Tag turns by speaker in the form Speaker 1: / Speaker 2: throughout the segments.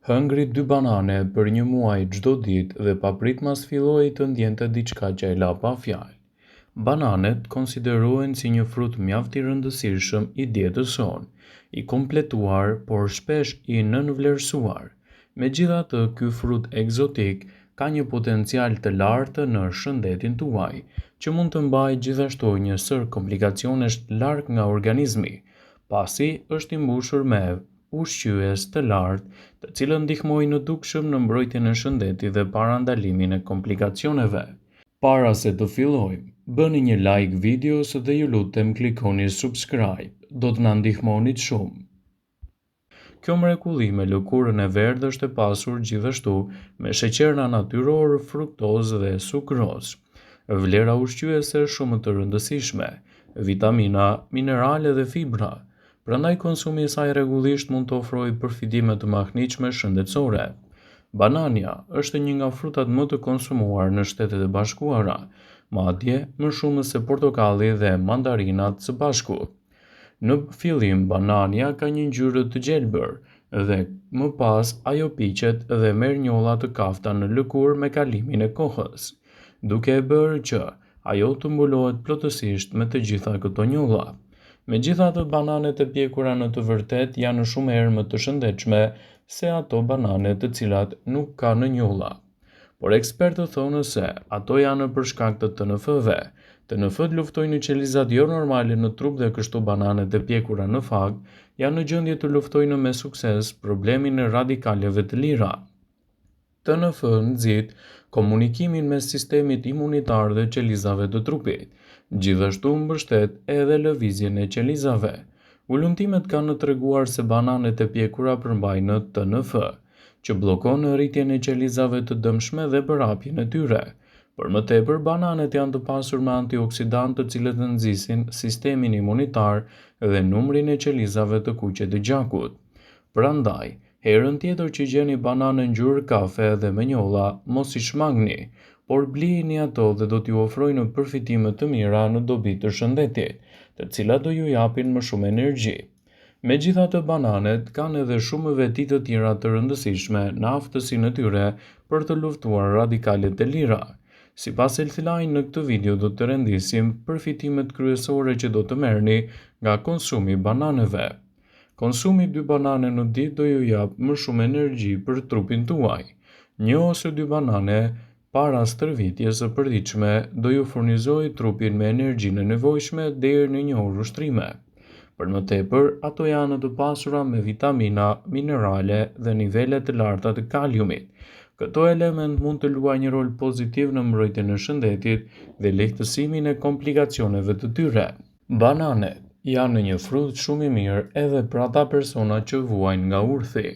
Speaker 1: Hëngri 2 banane për 1 muaj çdo ditë dhe papritmas filloi të ndjente diçka që ai la pa fjalë. Bananet konsiderohen si një frut mjaft i rëndësishëm i dietës sonë, i kompletuar por shpesh i nënvlerësuar. Megjithatë, ky frut egzotik ka një potencial të lartë në shëndetin tuaj, që mund të mbajë gjithashtu një sër komplikacionesh larg nga organizmi, pasi është i mbushur me ushqyes të lartë, të cilët ndihmojnë në dukshëm në mbrojtjen e shëndetit dhe parandalimin e komplikacioneve. Para se të fillojmë, bëni një like videos dhe ju lutem klikoni subscribe, do të na ndihmonit shumë. Kjo mrekulli me lëkurën e verdhë është e pasur gjithashtu me sheqerna natyror, fruktozë dhe sukrozë. Vlera ushqyese shumë të rëndësishme, vitamina, minerale dhe fibra. Prandaj konsumi i saj rregullisht mund të ofrojë përfitime të mahnitshme shëndetësore. Banania është një nga frutat më të konsumuar në Shtetet e Bashkuara, madje më shumë se portokalli dhe mandarinat së bashku. Në fillim banania ka një ngjyrë të gjelbër dhe më pas ajo piqet dhe merr njolla të kafta në lëkurë me kalimin e kohës, duke e bërë që ajo të mbulohet plotësisht me të gjitha këto njolla. Megjithatë, bananet e pjekura në të vërtetë janë shumë herë më të shëndetshme se ato banane të cilat nuk kanë njolla. Por ekspertët thonë se ato janë për shkak të TNF-ve. TNF-t luftojnë qelizat jo normale në trup dhe kështu bananet e pjekura në fakt janë në gjendje të luftojnë me sukses problemin e radikaleve të lira. TNF nxit komunikimin mes sistemit imunitar dhe qelizave të trupit. Gjithashtu mbështet edhe lëvizjen e qelizave. Ulëntimet kanë treguar se bananet e pjekura përmbajnë TNF, që bllokon rritjen e qelizave të dëmshme dhe përhapjen e tyre. Për më tepër, bananet janë të pasur me antioksidantë të cilët nxisin sistemin imunitar dhe numrin e qelizave të kuqe të gjakut. Prandaj, herën tjetër që gjeni banane ngjyrë kafe dhe me njolla, mos i shmangni, por blini ato dhe do t'ju ofrojnë përfitime të mira në dobi të shëndetit, të cilat do ju japin më shumë energji. Megjithatë, bananet kanë edhe shumë veti të tjera të rëndësishme në aftësinë e tyre për të luftuar radikalet e lira. Sipas Elthilaj, në këtë video do të rendisim përfitimet kryesore që do të merrni nga konsumi i bananeve. Konsumi 2 banane në ditë do ju jap më shumë energji për trupin tuaj. 1 ose 2 banane para stërvitjes së përditshme do ju furnizojë trupin me energjinë e nevojshme deri në 1 orë ushtrime. Për më tepër, ato janë të pasura me vitamina, minerale dhe nivele të larta të kaliumit. Këto element mund të luajnë një rol pozitiv në mbrojtjen e shëndetit dhe lehtësimin e komplikacioneve të tyre. Bananet janë një frut shumë i mirë edhe për ata persona që vuajnë nga urthi.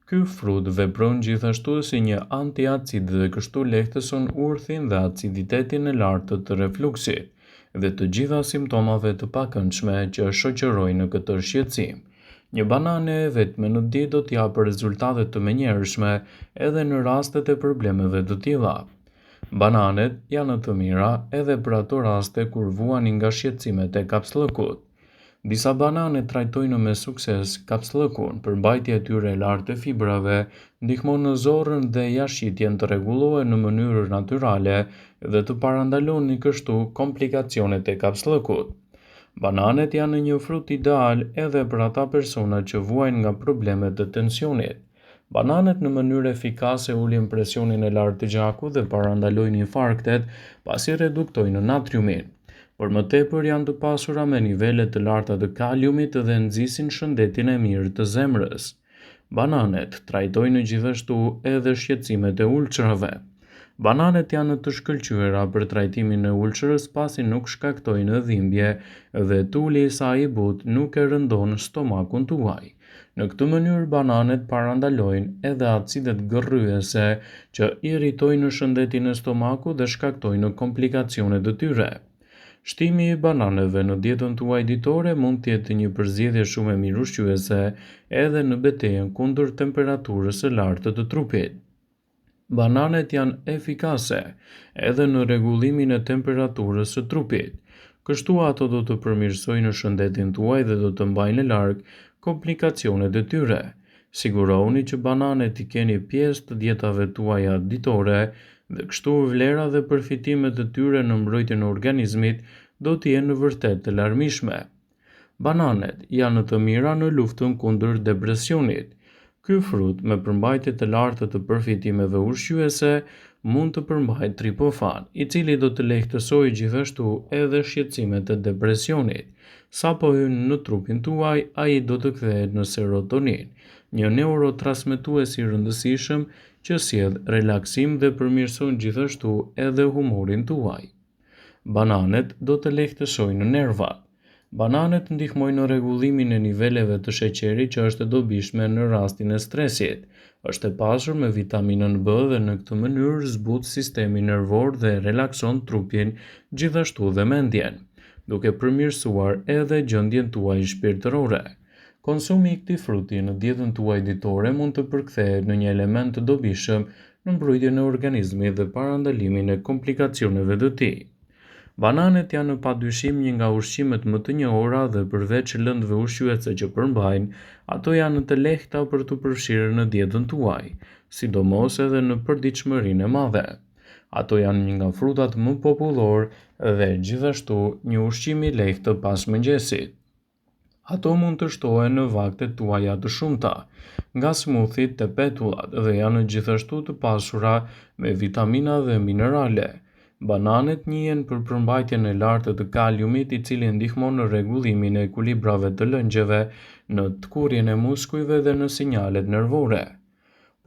Speaker 1: Ky frut vepron gjithashtu si një antiacid dhe kështu lehtëson urthin dhe aciditetin e lartë të refluksit dhe të gjitha simptomave të pakëndshme që shoqërojnë në këtë shqetësim. Një banane e vetme në ditë do t'japë rezultate të menjëhershme edhe në rastet e problemeve të tilla. Bananet janë të mira edhe për ato raste kur vuani nga shqetësimet e kapsllëkut. Disa banane trajtojnë me sukses kapsllëkun, përmbajtja e tyre e lartë e fibrave ndihmon në zorrën dhe jashtëqitjen të rregullohen në mënyrë natyrale dhe të parandaloni kështu komplikacionet e kapsllëkut. Bananet janë një frut ideal edhe për ata persona që vuajnë nga problemet të tensionit. Bananet në mënyrë efikase ulin presionin e lartë të gjakut dhe parandalojnë infarktet pasi reduktojnë natriumin. Por më tepër janë të pasura me nivele të larta të kaliumit dhe nxisin shëndetin e mirë të zemrës. Bananet trajtojnë gjithashtu edhe shqetësimet e ulçrave. Bananet janë të shkëlqyera për trajtimin e ulçrës pasi nuk shkaktojnë dhimbje dhe tuli i saj i butë nuk e rëndon stomakun tuaj. Në këtë mënyrë bananet parandalojnë edhe acidet gërryese që irritojnë shëndetin e stomakut dhe shkaktojnë komplikacione të tyre. Shtimi i bananeve në dietën tuaj ditore mund të jetë një përzgjedhje shumë e mirë ushqyese edhe në betejën kundër temperaturës së lartë të trupit. Bananet janë efikase edhe në rregullimin e temperaturës së trupit. Kështu ato do të përmirësojnë shëndetin tuaj dhe do të mbajnë larg komplikacionet e tyre. Sigurohuni që bananet i keni pjesë të dietave tuaja ditore dhe kështu vlera dhe përfitimet e tyre në mbrojtjen e organizmit do të jenë vërtet të larmishme. Bananet janë të mira në luftën kundër depresionit. Ky frut me përmbajtje të lartë të përfitimeve ushqyese mund të përmbajë triptofan, i cili do të lehtësojë gjithashtu edhe shqetësimet e depresionit. Sa po hyn në trupin tuaj, ai do të kthehet në serotonin, një neurotransmetues i rëndësishëm që sjell relaksim dhe përmirëson gjithashtu edhe humorin tuaj. Bananet do të lehtësojnë nervat. Bananet ndihmojnë në rregullimin e niveleve të sheqerit që është e dobishme në rastin e stresit. Është e pasur me vitaminën B dhe në këtë mënyrë zbut sistemin nervor dhe relakson trupin, gjithashtu dhe mendjen, duke përmirësuar edhe gjendjen tuaj shpirtërore. Konsumi i këtij fruti në dietën tuaj ditore mund të përkthehet në një element të dobishëm në mbrojtjen e organizmit dhe parandalimin e komplikacioneve të tij. Bananet janë padyshim një nga ushqimet më të njohura dhe përveç lëndëve ushqyese që përmbajnë, ato janë të lehta për të përfshirë në dietën tuaj, sidomos edhe në përditshmërinë e madhe. Ato janë një nga frutat më popullor dhe gjithashtu një ushqim i lehtë të pasmëngjesit. Ato mund të shtohen në vaktet tuaja të shumta, nga smoothie-t e petullat dhe janë gjithashtu të pasura me vitamina dhe minerale. Bananet njihen për përmbajtjen e lartë të kaliumit, i cili ndihmon në rregullimin e ekuilibrave të lëngjeve, në tkurrjen e muskujve dhe në sinjalet nervore.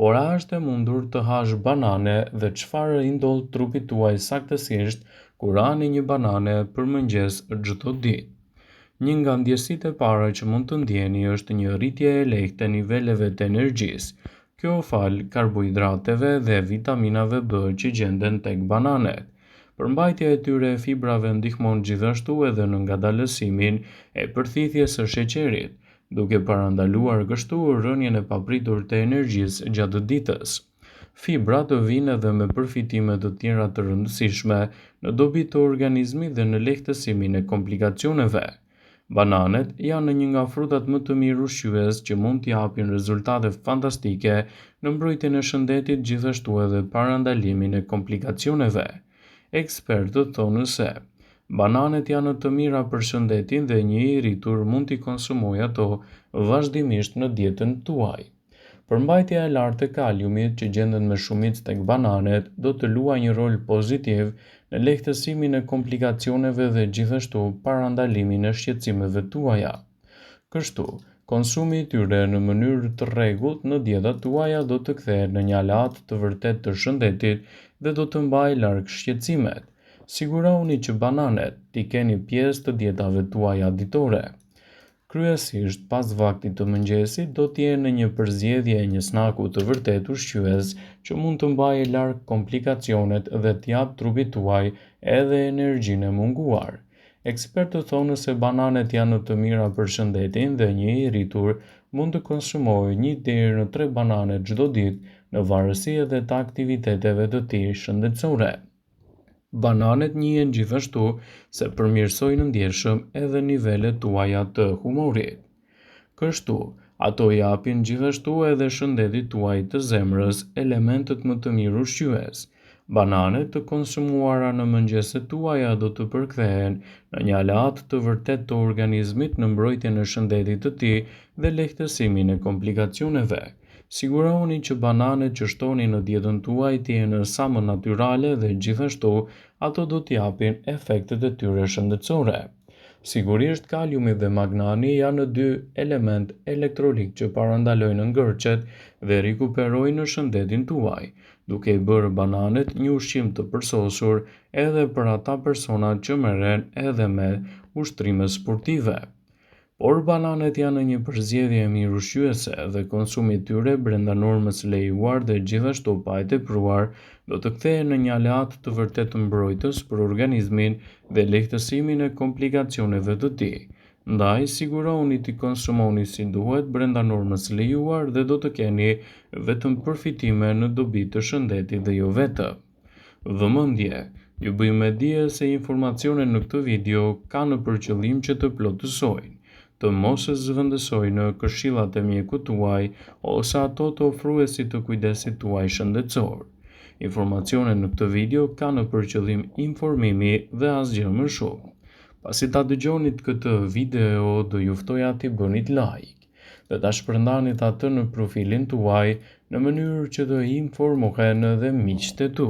Speaker 1: Por a është e mundur të hash banane dhe çfarë i ndodh trupit tuaj saktësisht kur hani një banane për mëngjes çdo ditë? Një nga ndjesitë e para që mund të ndjeni është një rritje e lehtë e niveleve të energjisë. Kjo fal karbohidrateve dhe vitaminave B që gjenden tek bananet. Përmbajtja e tyre e fibrave ndihmon gjithashtu edhe në ngadalësimin e përthithjes së sheqerit, duke parandaluar kështu rënien e papritur të energjisë gjatë ditës. Fibrat vijnë edhe me përfitime të tjera të rëndësishme në dobi të organizmit dhe në lehtësimin e komplikacioneve. Bananet janë një nga frutat më të mirë ushqyes që mund të japin rezultate fantastike në mbrojtjen e shëndetit, gjithashtu edhe parandalimin e komplikacioneve. Ekspertët thonë se bananet janë të mira për shëndetin dhe një i rritur mund t'i konsumojë ato vazhdimisht në dietën tuaj. Përmbajtja e lartë e kaliumit që gjenden me shumicë tek bananet do të luajë një rol pozitiv në lehtësimin e komplikacioneve dhe gjithashtu parandalimin e shqetësimeve tuaja. Kështu, konsumi i tyre në mënyrë të rregullt në dietat tuaja do të kthehet në një aleat të vërtet të shëndetit dhe do të mbajë larg shqetësimet. Sigurohuni që bananet t'i keni pjesë të dietave tuaja ditore. Kryesisht pas vaktit të mëngjesit do të jenë një përzgjedhje e një snaku të vërtet ushqyes që mund të mbajë larg komplikacionet dhe t'jap trupit tuaj edhe energjinë e munguar. Ekspertët thonë se bananet janë të mira për shëndetin dhe një i rritur mund të konsumojë 1 deri në 3 banane çdo ditë në varësi edhe të aktiviteteve të tij shëndetësore. Bananet njihen gjithashtu se përmirësojnë ndjeshëm edhe nivelet tuaja të humorit. Kështu, ato japin gjithashtu edhe shëndetit tuaj të zemrës elementet më të mirë ushqyes. Bananet të konsumuara në mëngjeset tuaja do të përkthehen në një aleat të vërtet të organizmit në mbrojtjen e shëndetit të tij dhe lehtësimin e komplikacioneve. Sigurohuni që bananet që shtoni në dietën tuaj të jenë sa më natyrale dhe gjithashtu ato do t'japin efektet e tyre shëndetësore. Sigurisht kaliumi dhe magnani janë 2 element elektrolik që parandalojnë ngërçet dhe rikuperojnë shëndetin tuaj, duke i bërë bananet një ushqim të përsosur edhe për ata persona që merren edhe me ushtrime sportive. Por bananet janë një përzgjedhje e mirë ushqyese dhe konsumi i tyre brenda normës së lejuar dhe gjithashtu pa e tepruar do të kthehen në një aleat të vërtet mbrojtës për organizmin dhe lehtësimin e komplikacioneve të tij. Ndaj, sigurohuni t'i konsumoni si duhet brenda normës së lejuar dhe do të keni vetëm përfitime në dobi të shëndetit dhe jo vetëm. Vëmendje, ju bëjmë dije se informacionet në këtë video kanë për qëllim që të plotësojnë, të mos e zëvendësojë në këshillat e mjekut tuaj ose ato të ofruesit të kujdesit tuaj shëndetësor. Informacionet në këtë video kanë për qëllim informimi dhe asgjë më shumë. Pasi ta dëgjonit këtë video, do ju ftoja t'i bënit like dhe ta shpërndanit atë në profilin tuaj në mënyrë që të informohen edhe miqtë e tu.